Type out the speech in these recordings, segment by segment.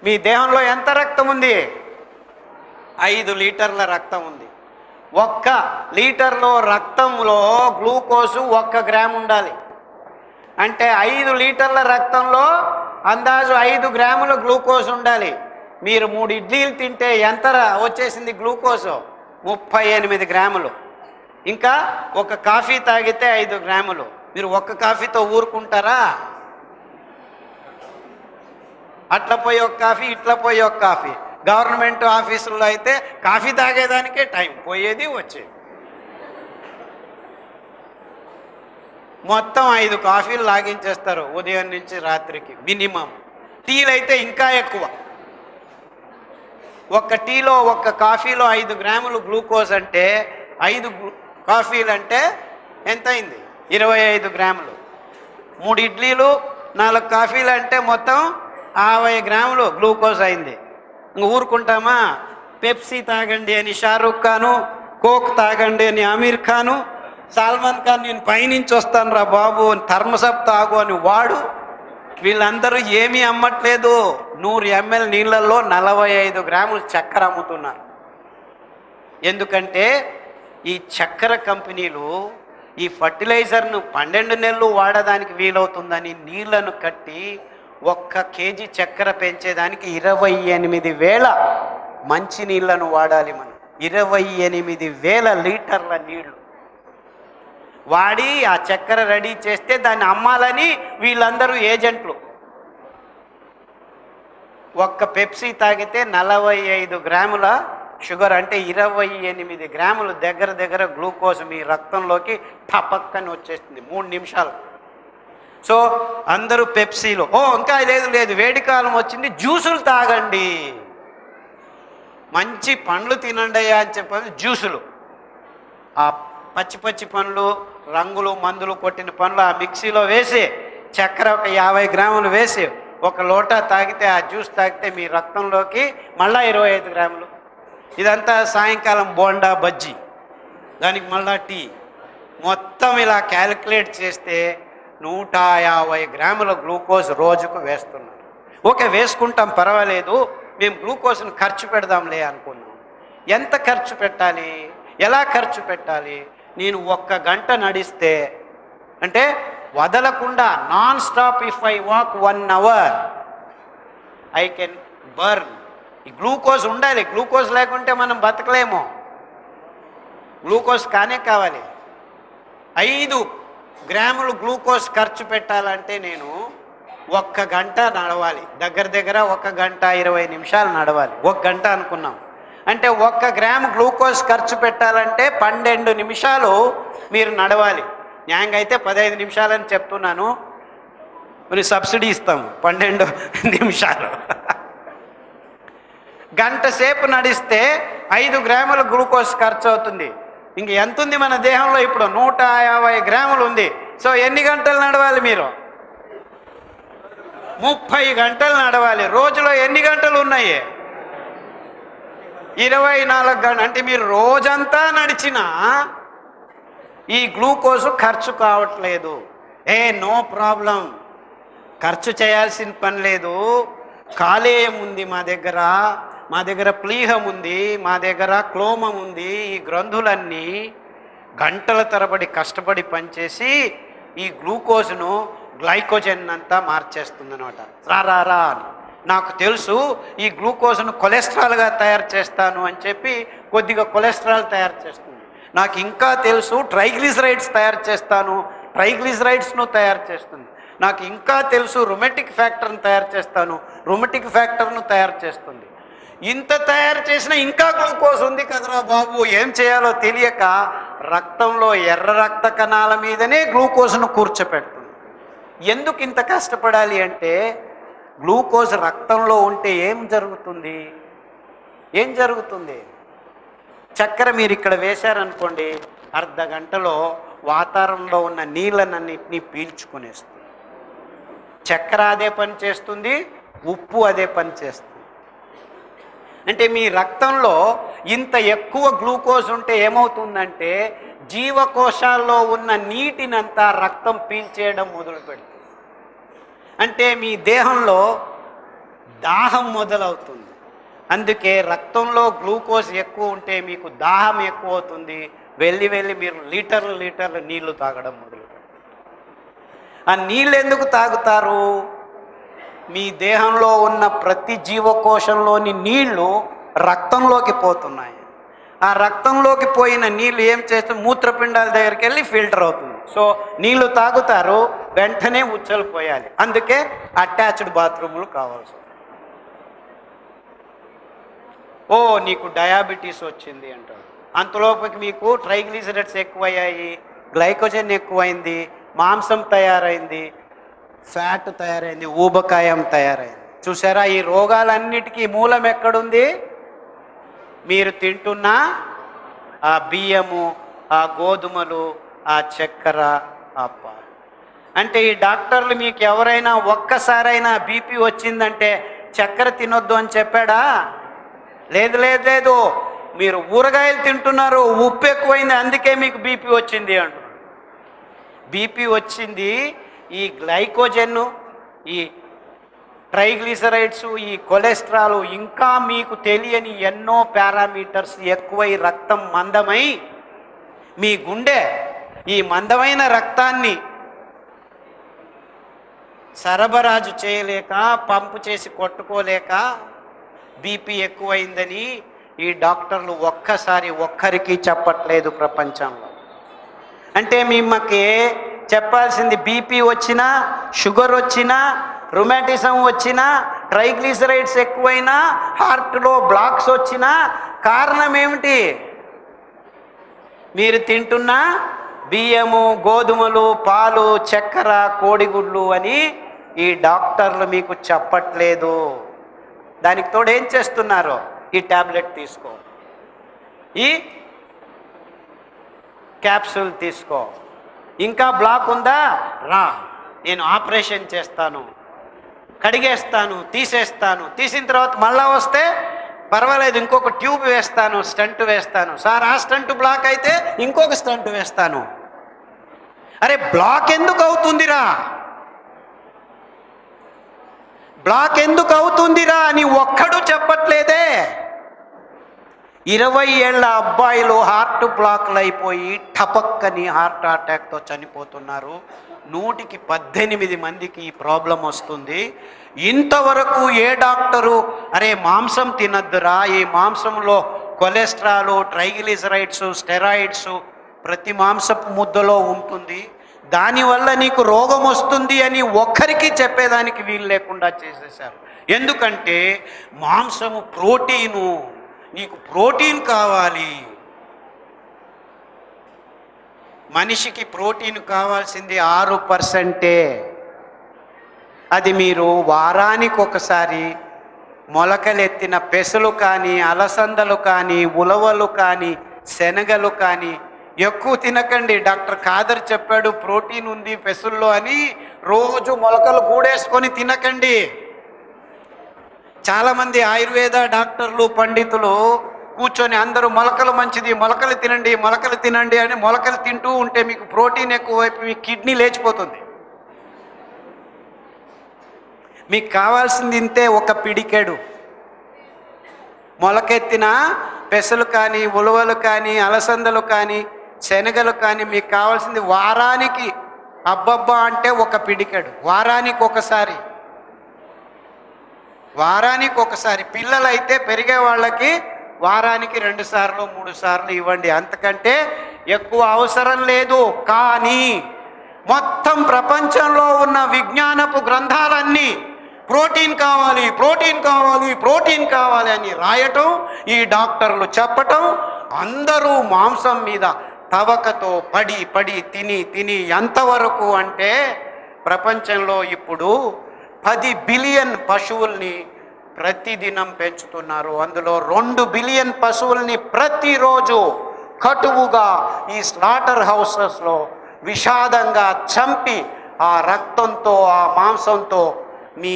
మీ దేహంలో ఎంత రక్తం ఉంది? 5 లీటర్ల రక్తం ఉంది. 1 లీటర్లో రక్తంలో గ్లూకోజు 1 గ్రాము ఉండాలి. అంటే 5 లీటర్ల రక్తంలో అందాజు 5 గ్రాముల గ్లూకోజ్ ఉండాలి. మీరు 3 ఇడ్లీలు తింటే ఎంత వచ్చేసింది గ్లూకోజు? 38 గ్రాములు. ఇంకా 1 కాఫీ తాగితే 5 గ్రాములు. మీరు 1 కాఫీతో ఊరుకుంటారా? అట్లా పోయి 1 కాఫీ, ఇట్లా పోయి 1 కాఫీ. గవర్నమెంట్ ఆఫీసుల్లో అయితే కాఫీ తాగేదానికే టైం, పోయేది వచ్చేది. మొత్తం 5 కాఫీలు లాగించేస్తారు ఉదయం నుంచి రాత్రికి మినిమం. టీలు అయితే ఇంకా ఎక్కువ. 1 టీలో 1 కాఫీలో 5 గ్రాములు గ్లూకోజ్ అంటే 5 కాఫీలు అంటే ఎంత అయింది? 25 గ్రాములు. 3 ఇడ్లీలు 4 కాఫీలు అంటే మొత్తం 50 గ్రాములు గ్లూకోజ్ అయింది. ఇంక ఊరుకుంటామా? పెప్సీ తాగండి అని షారూక్ ఖాను, కోక్ తాగండి అని అమీర్ ఖాను, సల్మాన్ ఖాన్ నేను పైనుంచి వస్తాను రా బాబు థర్మసప్ తాగు అని వాడు, వీళ్ళందరూ ఏమీ అమ్మట్లేదు. 100 ml నీళ్ళల్లో 45 గ్రాములు చక్కెర అమ్ముతున్నారు. ఎందుకంటే ఈ చక్కెర కంపెనీలు ఈ ఫర్టిలైజర్ను 12 నెలలు వాడడానికి వీలవుతుందని నీళ్లను కట్టి 1 కేజీ చక్కెర పెంచేదానికి 28,000 మంచి నీళ్లను వాడాలి మనం. 28,000 లీటర్ల నీళ్లు వాడి ఆ చక్కెర రెడీ చేస్తే దాన్ని అమ్మాలని వీళ్ళందరూ ఏజెంట్లు. 1 పెప్సీ తాగితే 45 గ్రాముల షుగర్ అంటే 28 గ్రాములు దగ్గర గ్లూకోజ్ మీ రక్తంలోకి టపక్కని వచ్చేస్తుంది 3 నిమిషాలు. సో అందరూ పెప్సీలో ఇంకా లేదు వేడికాలం వచ్చింది జ్యూసులు తాగండి, మంచి పండ్లు తినండి అని చెప్పి జ్యూసులు, ఆ పచ్చి పండ్లు రంగులు మందులు కొట్టిన పండ్లు ఆ మిక్సీలో వేసి చక్కెర 50 గ్రాములు వేసి 1 లోటా తాగితే ఆ జ్యూస్ తాగితే మీ రక్తంలోకి మళ్ళా 25 గ్రాములు. ఇదంతా సాయంకాలం బోండా బజ్జీ, దానికి మళ్ళా టీ, మొత్తం ఇలా క్యాలిక్యులేట్ చేస్తే 150 గ్రాముల గ్లూకోజ్ రోజుకు వేస్తున్నారు. ఓకే వేసుకుంటాం పర్వాలేదు, మేము గ్లూకోజ్ను ఖర్చు పెడదాంలే అనుకున్నాం. ఎంత ఖర్చు పెట్టాలి, ఎలా ఖర్చు పెట్టాలి? నేను 1 గంట నడిస్తే అంటే వదలకుండా non stop, if I walk 1 hour I can burn. ఈ గ్లూకోజ్ ఉండాలి, గ్లూకోజ్ లేకుంటే మనం బతకలేము. గ్లూకోజ్ కావాలి. 5 గ్రాములు గ్లూకోజ్ ఖర్చు పెట్టాలంటే నేను 1 గంట నడవాలి, దగ్గర 1 గంట 20 నిమిషాలు నడవాలి. 1 గంట అనుకున్నాం అంటే 1 గ్రాము గ్లూకోజ్ ఖర్చు పెట్టాలంటే 12 నిమిషాలు మీరు నడవాలి. న్యాయంగా అయితే 15 నిమిషాలని చెప్తున్నాను, మరి సబ్సిడీ ఇస్తాము 12 నిమిషాలు. గంట సేపు నడిస్తే 5 గ్రాముల గ్లూకోజ్ ఖర్చు అవుతుంది. ఇంక ఎంత ఉంది మన దేహంలో? ఇప్పుడు 150 గ్రాములు ఉంది. సో ఎన్ని గంటలు నడవాలి మీరు? 30 గంటలు నడవాలి. రోజులో ఎన్ని గంటలు ఉన్నాయి? 24 గంటలు. అంటే మీరు రోజంతా నడిచినా ఈ గ్లూకోజ్ ఖర్చు కావట్లేదు. నో ప్రాబ్లం, ఖర్చు చేయాల్సిన పని లేదు. కాలేయం ఉంది మా దగ్గర ప్లీహం ఉంది, మా దగ్గర క్లోమం ఉంది. ఈ గ్రంథులన్నీ గంటల తరబడి కష్టపడి పనిచేసి ఈ గ్లూకోజ్ను గ్లైకోజన్ అంతా మార్చేస్తుంది అనమాట. రా నాకు తెలుసు ఈ గ్లూకోజ్ను కొలెస్ట్రాల్గా తయారు చేస్తాను అని చెప్పి కొద్దిగా కొలెస్ట్రాల్ తయారు చేస్తుంది. నాకు ఇంకా తెలుసు ట్రైగ్లిజరైడ్స్ తయారు చేస్తాను, ట్రైగ్లిజరైడ్స్ను తయారు చేస్తుంది. నాకు ఇంకా తెలుసు రొమాటిక్ ఫ్యాక్టర్ను తయారు చేస్తాను, రొమాటిక్ ఫ్యాక్టర్ను తయారు చేస్తుంది. ఇంత తయారు చేసినా ఇంకా గ్లూకోజ్ ఉంది కదరా బాబు, ఏం చేయాలో తెలియక రక్తంలో ఎర్ర రక్త కణాల మీదనే గ్లూకోజ్ను కూర్చోపెడుతుంది. ఎందుకు ఇంత కష్టపడాలి అంటే గ్లూకోజ్ రక్తంలో ఉంటే ఏం జరుగుతుంది? చక్కెర మీరు ఇక్కడ వేశారనుకోండి, అర్ధ గంటలో వాతావరణంలో ఉన్న నీళ్ళనన్నింటినీ పీల్చుకునేస్తుంది. చక్కెర అదే పని చేస్తుంది, ఉప్పు అదే పని చేస్తుంది. అంటే మీ రక్తంలో ఇంత ఎక్కువ గ్లూకోజ్ ఉంటే ఏమవుతుందంటే జీవకోశాల్లో ఉన్న నీటినంతా రక్తం పీల్చేయడం మొదలు పెడుతుంది. అంటే మీ దేహంలో దాహం మొదలవుతుంది. అందుకే రక్తంలో గ్లూకోజ్ ఎక్కువ ఉంటే మీకు దాహం ఎక్కువ అవుతుంది. వెళ్ళి మీరు లీటర్లు నీళ్లు తాగడం మొదలు. ఆ నీళ్ళు ఎందుకు తాగుతారు? మీ దేహంలో ఉన్న ప్రతి జీవకోశంలోని నీళ్లు రక్తంలోకి పోతున్నాయి. ఆ రక్తంలోకి పోయిన నీళ్ళు ఏం చేస్తే మూత్రపిండాల దగ్గరికి వెళ్ళి ఫిల్టర్ అవుతుంది. సో నీళ్లు తాగుతారు, వెంటనే ఉచ్చలు పోయాలి. అందుకే అటాచ్డ్ బాత్రూములు కావాల్సి. ఓ నీకు డయాబెటీస్ వచ్చింది అంటారు. అంతలోపలికి మీకు ట్రైగ్లిసరైడ్స్ ఎక్కువయ్యాయి, గ్లైకోజన్ ఎక్కువైంది, మాంసం తయారైంది, ఫ్యాట్ తయారైంది, ఊబకాయం తయారైంది. చూసారా, ఈ రోగాలన్నిటికీ మూలం ఎక్కడుంది? మీరు తింటున్న ఆ బియ్యము, ఆ గోధుమలు, ఆ చక్కెర, ఆ పాలు. అంటే ఈ డాక్టర్లు మీకు ఎవరైనా ఒక్కసారైనా బీపీ వచ్చిందంటే చక్కెర తినొద్దు అని చెప్పాడా? లేదు. మీరు ఊరగాయలు తింటున్నారు, ఉప్పు ఎక్కువైంది, అందుకే మీకు బీపీ వచ్చింది అంటున్నారు. బీపీ వచ్చింది ఈ గ్లైకోజన్, ఈ ట్రైగ్లిసరైడ్స్, ఈ కొలెస్ట్రాల్, ఇంకా మీకు తెలియని ఎన్నో పారామీటర్స్ ఎక్కువై రక్తం మందమై మీ గుండె ఈ మందమైన రక్తాన్ని సరబరాజు చేయలేక, పంపు చేసి కొట్టుకోలేక బీపీ ఎక్కువైందని ఈ డాక్టర్లు ఒక్కరికి చెప్పట్లేదు ప్రపంచంలో. అంటే మిమ్మకి చెప్పాల్సింది బీపీ వచ్చినా, షుగర్ వచ్చినా, రుమాటిజం వచ్చినా, ట్రైగ్లిసరైడ్స్ ఎక్కువైనా, హార్ట్లో బ్లాక్స్ వచ్చినా కారణం ఏమిటి? మీరు తింటున్న బియ్యము, గోధుమలు, పాలు, చక్కెర, కోడిగుడ్లు అని ఈ డాక్టర్లు మీకు చెప్పట్లేదు. దానికి తోడు ఏం చేస్తున్నారు? ఈ ట్యాబ్లెట్ తీసుకో, ఈ క్యాప్సూల్ తీసుకో, ఇంకా బ్లాక్ ఉందా రా, నేను ఆపరేషన్ చేస్తాను, కడిగేస్తాను, తీసేస్తాను, తీసిన తర్వాత మళ్ళా వస్తే పర్వాలేదు, ఇంకొక ట్యూబ్ వేస్తాను, స్టంట్ వేస్తాను, సార్ ఆ స్టంట్ బ్లాక్ అయితే ఇంకొక స్టంట్ వేస్తాను. అరే బ్లాక్ ఎందుకు అవుతుందిరా, బ్లాక్ ఎందుకు అవుతుందిరా అని ఒక్కడు చెప్పట్లేదే. 20 ఏళ్ల అబ్బాయిలు హార్ట్ బ్లాక్లు అయిపోయి టపక్కని హార్ట్ అటాక్తో చనిపోతున్నారు. 118 మందికి ఈ ప్రాబ్లం వస్తుంది. ఇంతవరకు ఏ డాక్టరు అరే మాంసం తినద్దురా, ఈ మాంసంలో కొలెస్ట్రాల్, ట్రైగ్లిసరైడ్స్, స్టెరాయిడ్స్ ప్రతి మాంసపు ముద్దలో ఉంటుంది, దానివల్ల నీకు రోగం వస్తుంది అని ఒక్కరికి చెప్పేదానికి వీలు లేకుండా చేసేసారు. ఎందుకంటే మాంసము ప్రోటీను, నీకు ప్రోటీన్ కావాలి. మనిషికి ప్రోటీన్ కావాల్సింది 6%. అది మీరు వారానికి ఒకసారి మొలకలెత్తిన పెసలు కానీ, అలసందలు కానీ, ఉలవలు కానీ, శనగలు కానీ ఎక్కువ తినకండి. డాక్టర్ ఖాదర్ చెప్పాడు ప్రోటీన్ ఉంది పెసల్లో అని. రోజు మొలకలు కూడేసుకొని తినకండి. చాలామంది ఆయుర్వేద డాక్టర్లు, పండితులు కూర్చొని అందరూ మొలకలు మంచిది, మొలకలు తినండి అని మొలకలు తింటూ ఉంటే మీకు ప్రోటీన్ ఎక్కువైపు మీ కిడ్నీ లేచిపోతుంది. మీకు కావాల్సింది ఇంతే, ఒక పిడికెడు మొలకెత్తిన పెసలు కానీ, ఉలవలు కానీ, అలసందలు కానీ, శనగలు కానీ మీకు కావాల్సింది వారానికి అబ్బబ్బా అంటే ఒక పిడికెడు, వారానికి ఒకసారి. పిల్లలైతే పెరిగే వాళ్ళకి వారానికి 2 సార్లు 3 సార్లు ఇవ్వండి, అంతకంటే ఎక్కువ అవసరం లేదు. కానీ మొత్తం ప్రపంచంలో ఉన్న విజ్ఞానపు గ్రంథాలన్నీ ప్రోటీన్ కావాలి అని రాయటం, ఈ డాక్టర్లు చెప్పటం, అందరూ మాంసం మీద తవకతో పడి తిని ఎంతవరకు అంటే ప్రపంచంలో ఇప్పుడు 10 బిలియన్ పశువుల్ని ప్రతిదినం పెంచుతున్నారు. అందులో 2 బిలియన్ పశువుల్ని ప్రతిరోజు కటువుగా ఈ స్లాటర్ హౌసెస్లో విషాదంగా చంపి ఆ రక్తంతో, ఆ మాంసంతో మీ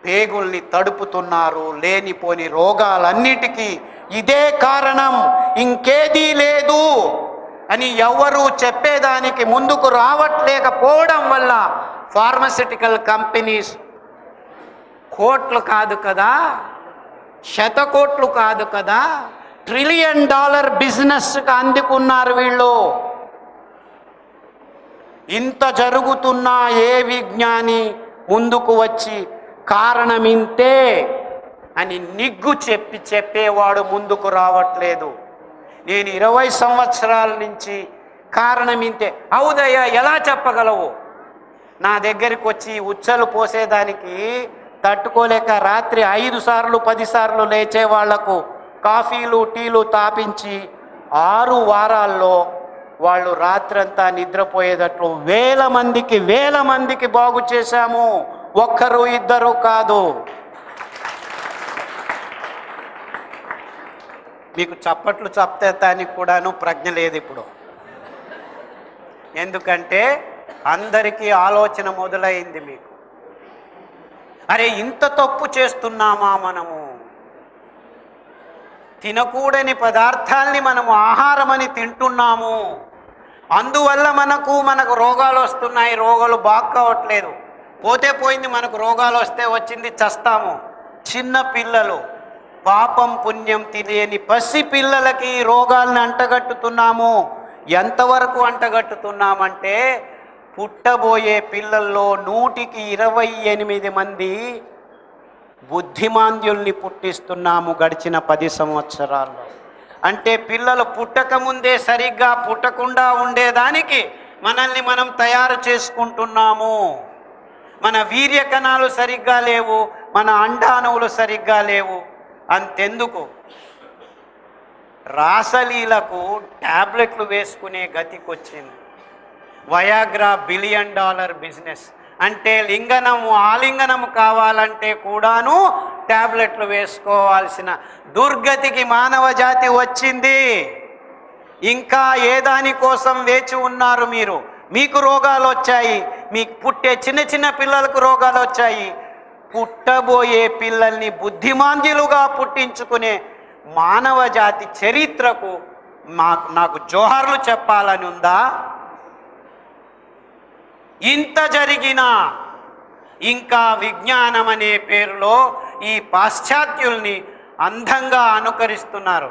పేగుల్ని తడుపుతున్నారు. లేనిపోని రోగాలన్నిటికీ ఇదే కారణం, ఇంకేదీ లేదు అని ఎవరు చెప్పేదానికి ముందుకు రావట్లేకపోవడం వల్ల ఫార్మస్యూటికల్ కంపెనీస్ కోట్లు కాదు కదా, శతకోట్లు కాదు కదా, $1 ట్రిలియన్ బిజినెస్కి అందుకున్నారు వీళ్ళు. ఇంత జరుగుతున్నా ఏ విజ్ఞాని ముందుకు వచ్చి కారణం ఇంతే అని నిగ్గు చెప్పేవాడు ముందుకు రావట్లేదు. నేను 20 సంవత్సరాల నుంచి కారణం ఇంతే. అవుదయ్యా, ఎలా చెప్పగలవు? నా దగ్గరికి వచ్చి ఉచ్చలు పోసేదానికి తట్టుకోలేక రాత్రి 5 సార్లు 10 సార్లు లేచే వాళ్లకు కాఫీలు టీలు తాపించి 6 వారాల్లో వాళ్ళు రాత్రంతా నిద్రపోయేటట్లు వేల మందికి బాగు చేశాము. ఒక్కరు ఇద్దరు కాదు. మీకు చప్పట్లు చెప్తానికి కూడాను ప్రజ్ఞ లేదు ఇప్పుడు. ఎందుకంటే అందరికీ ఆలోచన మొదలైంది మీకు. అరే, ఇంత తప్పు చేస్తున్నామా మనము? తినకూడని పదార్థాల్ని మనము ఆహారమని తింటున్నాము. అందువల్ల మనకు రోగాలు వస్తున్నాయి. రోగాలు బాగా కావట్లేదు. పోతే పోయింది, మనకు రోగాలు వస్తే వచ్చింది, చస్తాము. చిన్న పిల్లలు, పాపం పుణ్యం తెలియని పసి పిల్లలకి రోగాలను అంటగట్టుతున్నాము. ఎంతవరకు అంటగట్టుతున్నామంటే పుట్టబోయే పిల్లల్లో 128 మంది బుద్ధిమాంద్యుల్ని పుట్టిస్తున్నాము గడిచిన 10 సంవత్సరాల్లో. అంటే పిల్లలు పుట్టకముందే సరిగ్గా పుట్టకుండా ఉండేదానికి మనల్ని మనం తయారు చేసుకుంటున్నాము. మన వీర్య కణాలు సరిగ్గా లేవు, మన అండాణువులు సరిగ్గా లేవు. అంతెందుకు, రాసలీలకు ట్యాబ్లెట్లు వేసుకునే గతికొచ్చింది. Viagra $1 billion business. అంటే ఆలింగనము కావాలంటే కూడాను ట్యాబ్లెట్లు వేసుకోవాల్సిన దుర్గతికి మానవ జాతి వచ్చింది. ఇంకా ఏ దానికోసం వేచి ఉన్నారు మీరు? మీకు రోగాలు వచ్చాయి, మీకు పుట్టే చిన్న పిల్లలకు రోగాలు వచ్చాయి. పుట్టబోయే పిల్లల్ని బుద్ధిమాంద్యులుగా పుట్టించుకునే మానవ జాతి చరిత్రకు నాకు జోహార్లు చెప్పాలని ఉందా? ఇంత జరిగినా ఇంకా విజ్ఞానం అనే పేరులో ఈ పాశ్చాత్యుల్ని అందంగా అనుకరిస్తున్నారు.